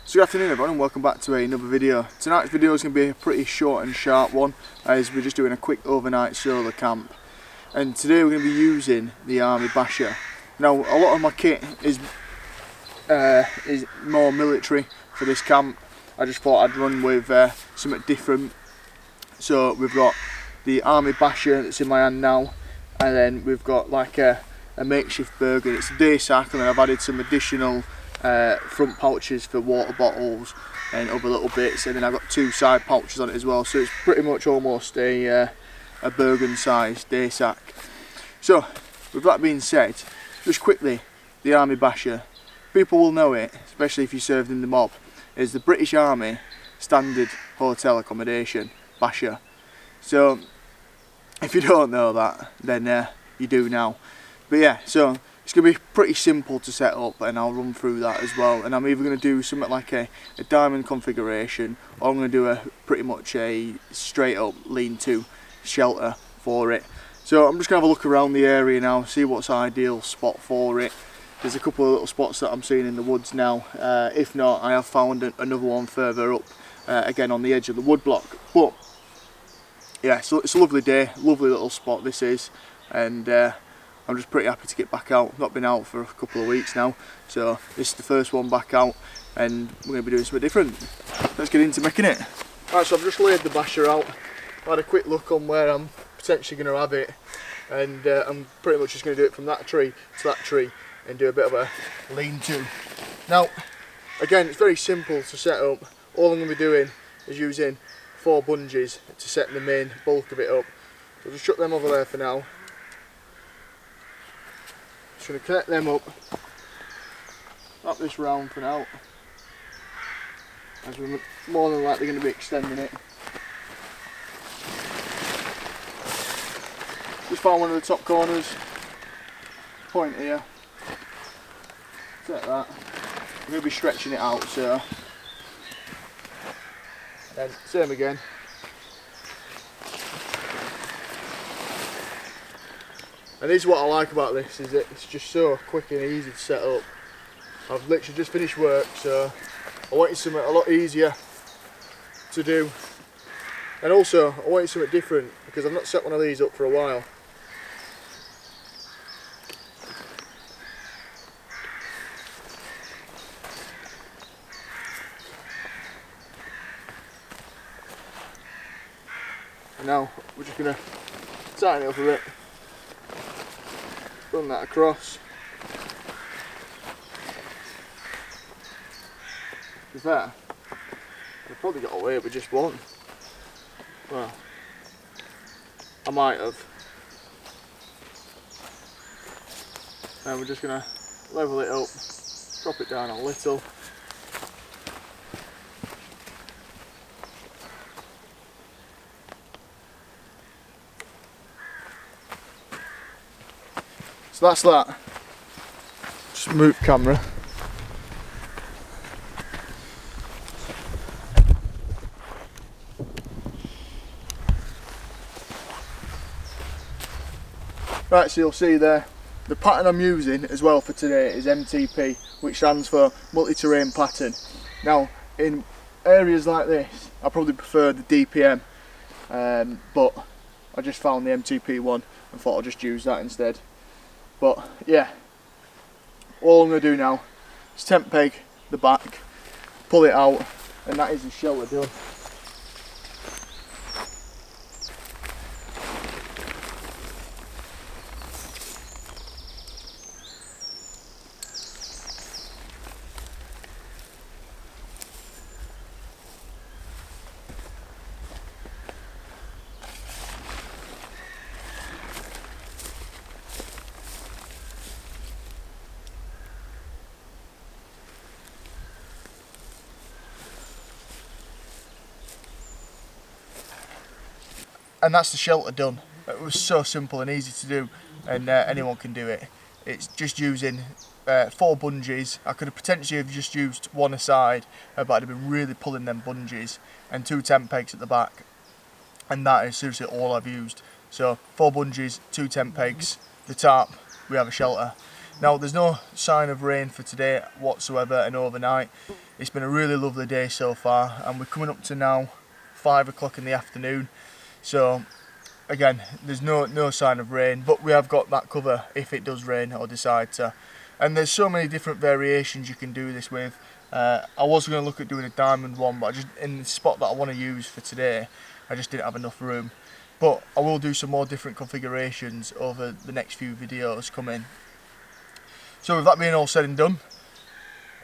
So good afternoon everyone and welcome back to another video. Tonight's video is going to be a pretty short and sharp one, as we're just doing a quick overnight solar camp. And today we're going to be using the Army Basha. Now a lot of my kit is more military for this camp. I just thought I'd run with something different. So we've got the Army Basha that's in my hand now, and then we've got like a makeshift burger. It's a day sack, and then I've added some additional front pouches for water bottles and other little bits, and then I've got two side pouches on it as well, so it's pretty much almost a Bergen sized day sack. So with that being said, just quickly, the Army Basha, people will know it, especially if you served in the mob, is the British Army standard hotel accommodation, Basha. So if you don't know that, then you do now. But yeah, so it's going to be pretty simple to set up, and I'll run through that as well. And I'm either going to do something like a diamond configuration, or I'm going to do pretty much a straight up lean-to shelter for it. So I'm just going to have a look around the area now, see what's ideal spot for it. There's a couple of little spots that I'm seeing in the woods now. If not, I have found another one further up, again on the edge of the wood block. But yeah, so it's a lovely day, lovely little spot this is, and I'm just pretty happy to get back out. Not been out for a couple of weeks now, so this is the first one back out, and we're going to be doing something different. Let's get into making it. Right, so I've just laid the Basha out. I had a quick look on where I'm potentially going to have it, and I'm pretty much just going to do it from that tree to that tree and do a bit of a lean-to. Now, again, it's very simple to set up. All I'm going to be doing is using 4 bungees to set the main bulk of it up. So I'll just chuck them over there for now. Just going to connect them up, wrap this round for now, as we're more than likely going to be extending it. Just found one of the top corners, point here, set that. I'm going to be stretching it out, so then same again. And this is what I like about this, is that it's just so quick and easy to set up. I've literally just finished work, so I wanted something a lot easier to do. And also, I wanted something different, because I've not set one of these up for a while. And now, we're just going to tighten it up a bit. Run that across. To be fair, I've probably got away with just one. Well, I might have. And we're just going to level it up, drop it down a little. So that's that. Just move camera. Right, so you'll see there, the pattern I'm using as well for today is MTP, which stands for multi-terrain pattern. Now, in areas like this, I probably prefer the DPM, but I just found the MTP one and thought I'll just use that instead. But yeah, all I'm going to do now is tent peg the back, pull it out, and that is the shelter done. And that's the shelter done. It was so simple and easy to do, and anyone can do it. It's just using 4 bungees. I could have potentially have just used one aside, but I'd have been really pulling them bungees, and 2 tent pegs at the back, and that is seriously all I've used. So 4 bungees, 2 tent pegs, the tarp, we have a shelter. Now there's no sign of rain for today whatsoever and overnight. It's been a really lovely day so far, and we're coming up to now 5 o'clock in the afternoon. So again, there's no sign of rain, but we have got that cover if it does rain or decide to. And there's so many different variations you can do this with. I was going to look at doing a diamond one, but I just, in the spot that I want to use for today, I just didn't have enough room. But I will do some more different configurations over the next few videos coming. So with that being all said and done,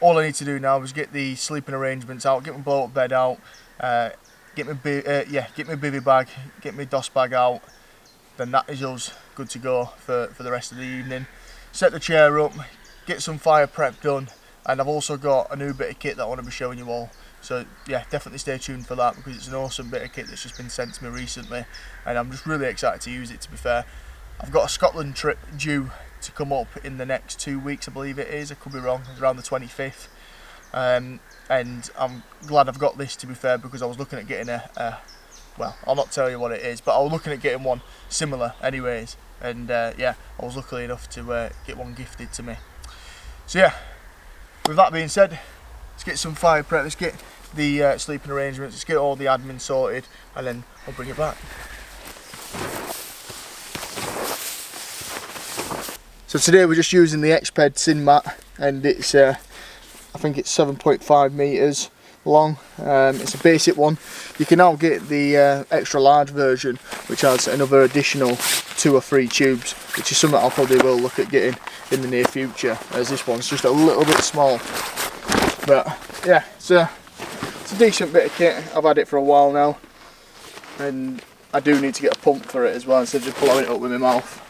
all I need to do now is get the sleeping arrangements out, get my blow up bed out, get my bivvy bag, get my DOS bag out. Then that is us good to go for the rest of the evening. Set the chair up, get some fire prep done, and I've also got a new bit of kit that I want to be showing you all. So yeah, definitely stay tuned for that, because it's an awesome bit of kit that's just been sent to me recently, and I'm just really excited to use it, to be fair. I've got a Scotland trip due to come up in the next 2 weeks, I believe it is. I could be wrong. It's around the 25th. And I'm glad I've got this, to be fair, because I was looking at getting well, I'll not tell you what it is, but I was looking at getting one similar anyways. And yeah, I was lucky enough to get one gifted to me. So yeah, with that being said, let's get some fire prep, let's get the sleeping arrangements, let's get all the admin sorted, and then I'll bring it back. So today we're just using the Xped Sin mat, and it's I think it's 7.5 meters long. It's a basic one. You can now get the extra large version, which has another additional 2 or 3 tubes, which is something I'll probably will look at getting in the near future, as this one's just a little bit small. But yeah, it's a decent bit of kit. I've had it for a while now, and I do need to get a pump for it as well, instead of just blowing it up with my mouth.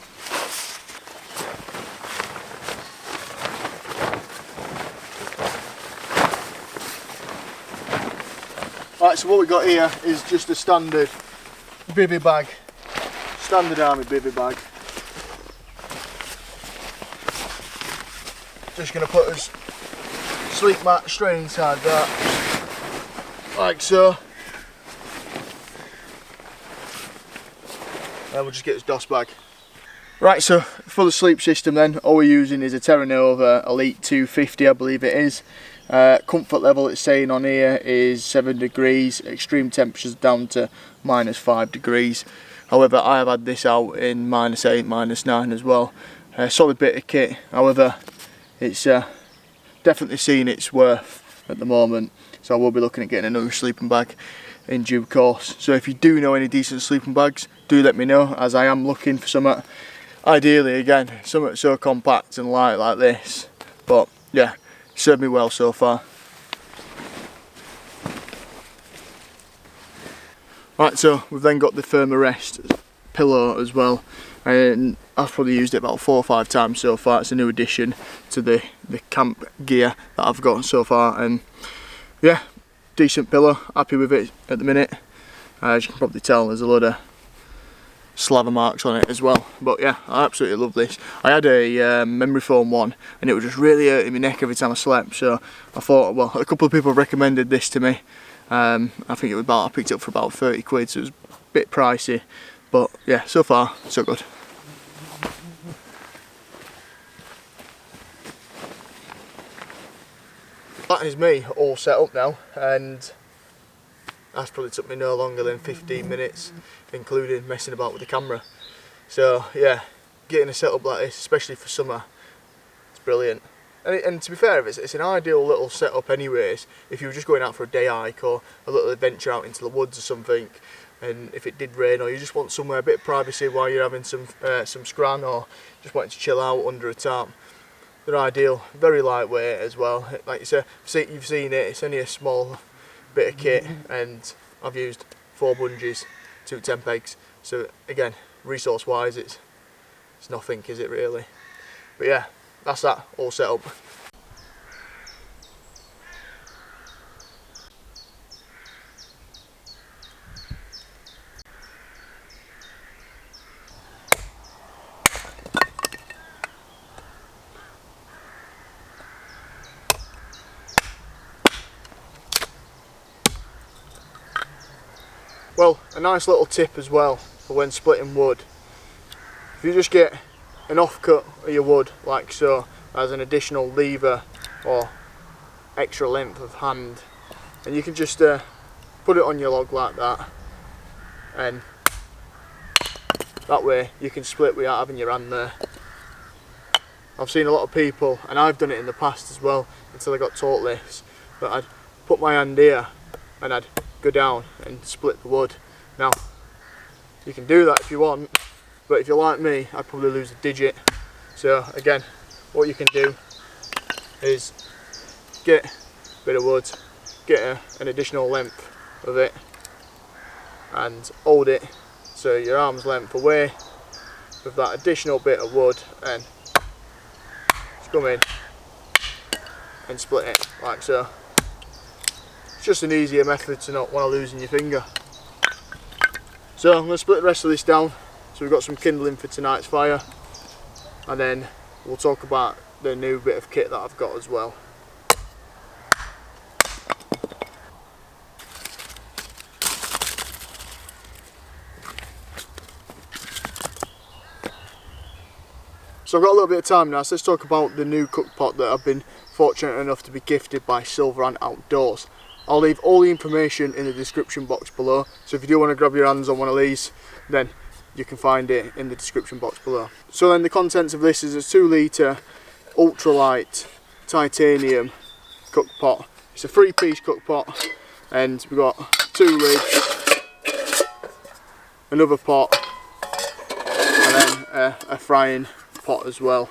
Right, so what we've got here is just a standard bivvy bag, standard army bivvy bag. Just going to put us sleep mat straight inside that, like so. And we'll just get this DOS bag. Right, so for the sleep system then, all we're using is a Terra Nova Elite 250, I believe it is. Comfort level it's saying on here is 7 degrees, extreme temperatures down to -5 degrees. However, I have had this out in -8, -9 as well. Solid bit of kit, however, it's definitely seen its worth at the moment. So I will be looking at getting another sleeping bag in due course. So if you do know any decent sleeping bags, do let me know, as I am looking for something, ideally again, something so compact and light like this. But yeah, served me well so far. Right, so we've then got the Thermarest pillow as well, and I've probably used it about 4 or 5 times so far. It's a new addition to the camp gear that I've got so far, and yeah, decent pillow, happy with it at the minute. As you can probably tell, there's a load of slaver marks on it as well, but yeah, I absolutely love this. I had a memory foam one, and it was just really hurting my neck every time I slept, so I thought, well, a couple of people recommended this to me. I think it was I picked it up for about 30 quid, so it was a bit pricey, but yeah, so far so good. That is me all set up now, and that's probably took me no longer than 15 minutes, including messing about with the camera. So yeah, getting a setup like this, especially for summer, it's brilliant. And to be fair, it's an ideal little setup anyways, if you were just going out for a day hike or a little adventure out into the woods or something, and if it did rain, or you just want somewhere a bit of privacy while you're having some scran, or just wanting to chill out under a tarp. They're ideal, very lightweight as well. Like you say, you've seen it, it's only a small bit of kit, and I've used 4 bungees, 2 temp eggs. So again, resource wise, it's nothing, is it really? But yeah, that's that all set up. Well, a nice little tip as well for when splitting wood. If you just get an offcut of your wood like so, as an additional lever or extra length of hand, and you can just put it on your log like that, and that way you can split without having your hand there. I've seen a lot of people, and I've done it in the past as well until I got taught this, but I'd put my hand here and I'd go down and split the wood. Now you can do that if you want, but if you're like me, I'd probably lose a digit. So again, what you can do is get a bit of wood, get an additional length of it, and hold it so your arm's length away with that additional bit of wood, and just come in and split it like so. It's just an easier method to not want to losing your finger. So I'm going to split the rest of this down, so we've got some kindling for tonight's fire, and then we'll talk about the new bit of kit that I've got as well. So I've got a little bit of time now, so let's talk about the new cook pot that I've been fortunate enough to be gifted by SilverAnt Outdoors. I'll leave all the information in the description box below, so if you do want to grab your hands on one of these, then you can find it in the description box below. So then the contents of this is a 2 litre ultralight titanium cook pot. It's a 3-piece cook pot, and we've got 2 lids, another pot, and then a frying pot as well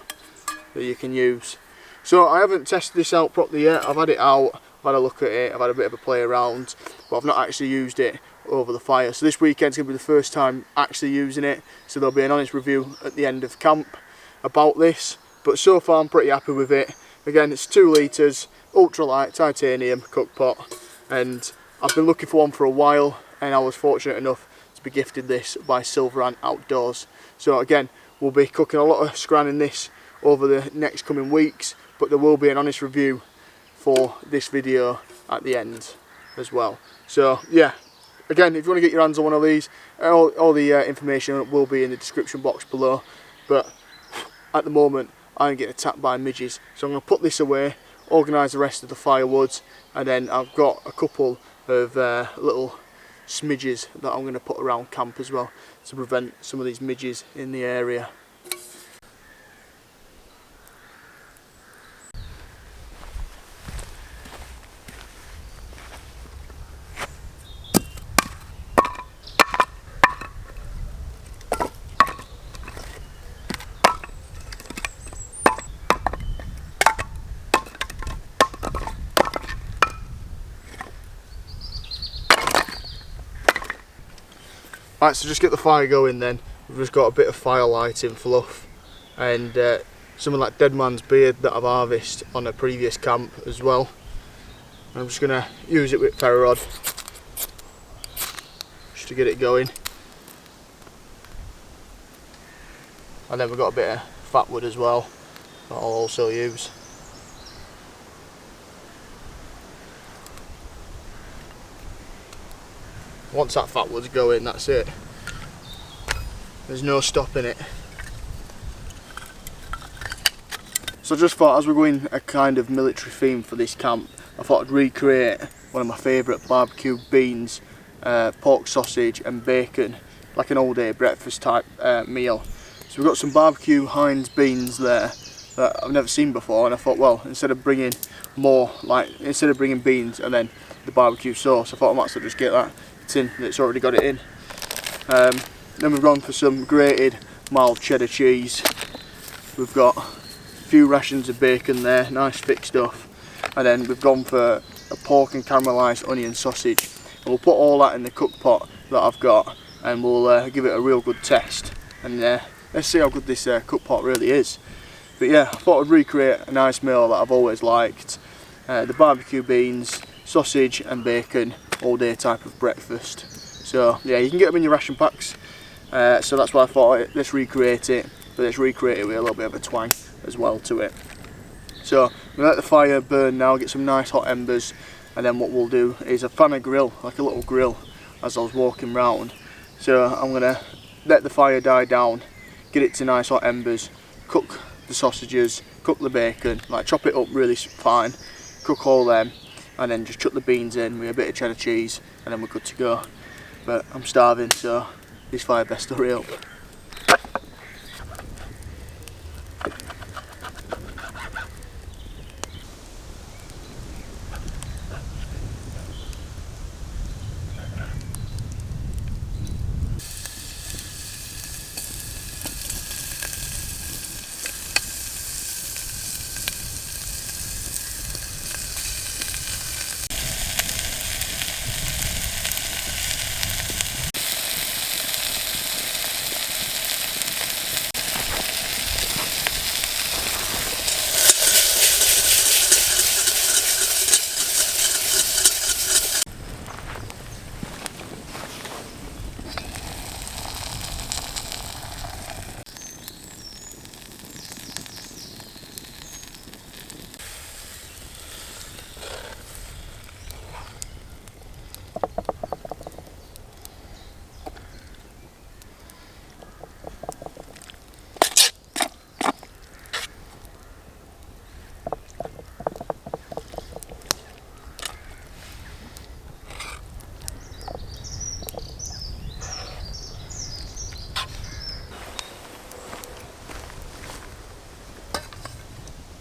that you can use. So I haven't tested this out properly yet. I've had it out, I've had a look at it, I've had a bit of a play around, but I've not actually used it over the fire. So this weekend's going to be the first time actually using it, so there'll be an honest review at the end of camp about this, but so far I'm pretty happy with it. Again, it's 2 litres, ultralight titanium cook pot, and I've been looking for one for a while, and I was fortunate enough to be gifted this by SilverAnt Outdoors. So again, we'll be cooking a lot of scran in this over the next coming weeks, but there will be an honest review for this video at the end as well. So yeah, again, if you want to get your hands on one of these, all the information will be in the description box below, but at the moment I'm getting attacked by midges, so I'm going to put this away, organise the rest of the firewood, and then I've got a couple of little smidges that I'm going to put around camp as well to prevent some of these midges in the area. Right, so just get the fire going then. We've just got a bit of firelight in fluff, and some of that dead man's beard that I've harvested on a previous camp as well. I'm just going to use it with ferro rod just to get it going. And then we've got a bit of fat wood as well that I'll also use. Once that fat wood's going, that's it. There's no stopping it. So I just thought, as we're going a kind of military theme for this camp, I thought I'd recreate one of my favourite barbecue beans, pork sausage and bacon, like an all day breakfast type meal. So we've got some barbecue Heinz beans there that I've never seen before, and I thought, well, instead of bringing beans and then the barbecue sauce, I thought I might as well just get that tin that's already got it in. Then we've gone for some grated mild cheddar cheese. We've got a few rations of bacon there, nice thick stuff, and then we've gone for a pork and caramelised onion sausage, and we'll put all that in the cook pot that I've got, and we'll give it a real good test, and let's see how good this cook pot really is. But yeah, I thought I'd recreate a nice meal that I've always liked, the barbecue beans, sausage and bacon all day type of breakfast. So yeah, you can get them in your ration packs, so that's why I thought let's recreate it, but let's recreate it with a little bit of a twang as well to it. So we'll let the fire burn now, get some nice hot embers, and then what we'll do is I found a grill, like a little grill, as I was walking round. So I'm going to let the fire die down, get it to nice hot embers, cook the sausages, cook the bacon, like chop it up really fine, cook all them, and then just chuck the beans in with a bit of cheddar cheese, and then we're good to go. But I'm starving, so this fire best hurry up.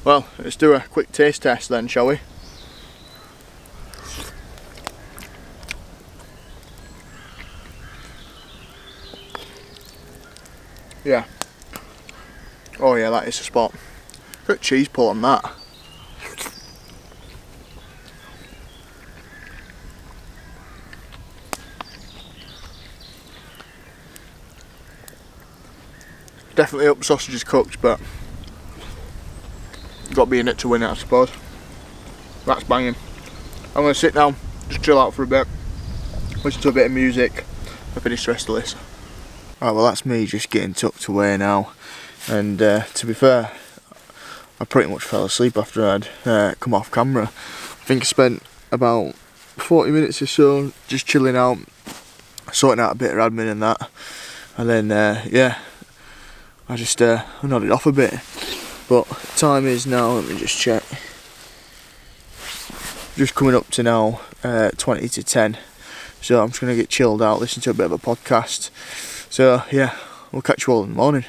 Well, let's do a quick taste test then, shall we? Yeah. Oh yeah, that is a spot. Got cheese pull on that. Definitely up sausage is cooked, but got to be in it to win it, I suppose. That's banging. I'm going to sit down, just chill out for a bit, listen to a bit of music, and finish the rest of this. Alright, well that's me just getting tucked away now, and to be fair, I pretty much fell asleep after I'd come off camera. I think I spent about 40 minutes or so just chilling out, sorting out a bit of admin and that, and then yeah, I just nodded off a bit. But time is now, let me just check, just coming up to now 20 to 10, so I'm just going to get chilled out, listen to a bit of a podcast. So yeah, we'll catch you all in the morning.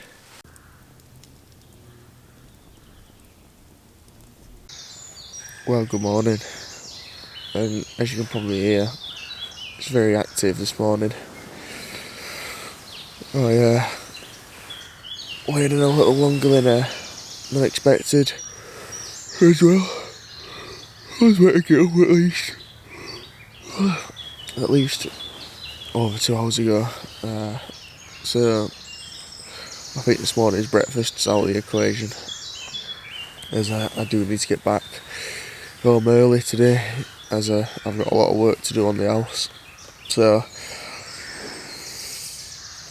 Well, good morning, and as you can probably hear, it's very active this morning. Oh yeah, waiting a little longer than expected as well. I was waiting to get up at least over 2 hours ago. So I think this morning's breakfast is out of the equation, as I do need to get back home early today, as I've got a lot of work to do on the house. So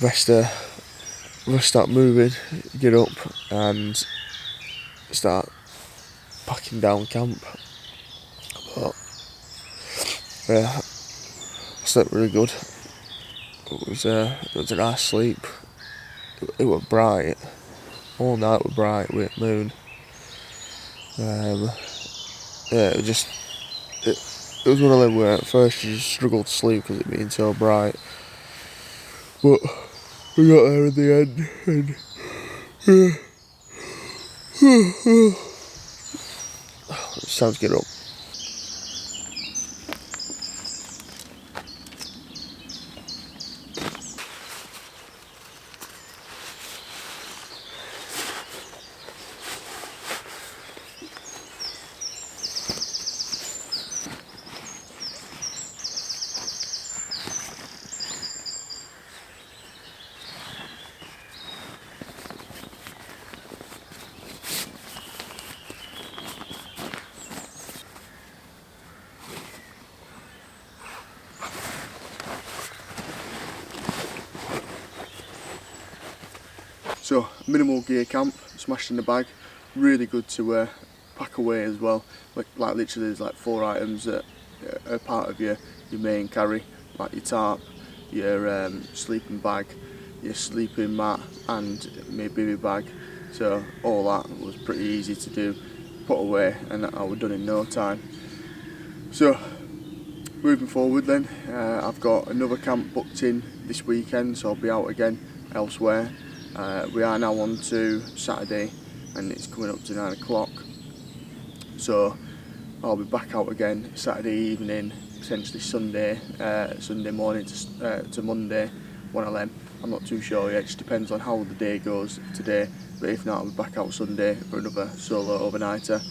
let's start moving, get up and start packing down camp. But yeah, I slept really good. It was a nice sleep. It was bright, all night was bright with moon. Yeah, it was one of them where at first you just struggled to sleep because it being so bright, but we got there in the end, and it's time to get up. So, minimal gear camp, smashed in the bag, really good to pack away as well. Like literally there's like 4 items that are part of your main carry, like your tarp, your sleeping bag, your sleeping mat and maybe your bag. So all that was pretty easy to do, put away, and I was done in no time. So moving forward then, I've got another camp booked in this weekend, so I'll be out again elsewhere. We are now on to Saturday and it's coming up to 9 o'clock, so I'll be back out again Saturday evening, potentially Sunday morning to Monday, 1am. I'm not too sure yet, it just depends on how the day goes today, but if not I'll be back out Sunday for another solo overnighter.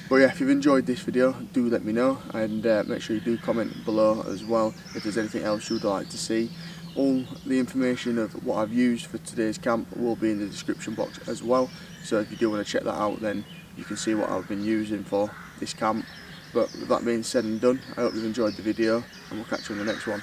But yeah, if you've enjoyed this video, do let me know, and make sure you do comment below as well if there's anything else you'd like to see. All the information of what I've used for today's camp will be in the description box as well, so if you do want to check that out, then you can see what I've been using for this camp. But with that being said and done, I hope you've enjoyed the video, and we'll catch you on the next one.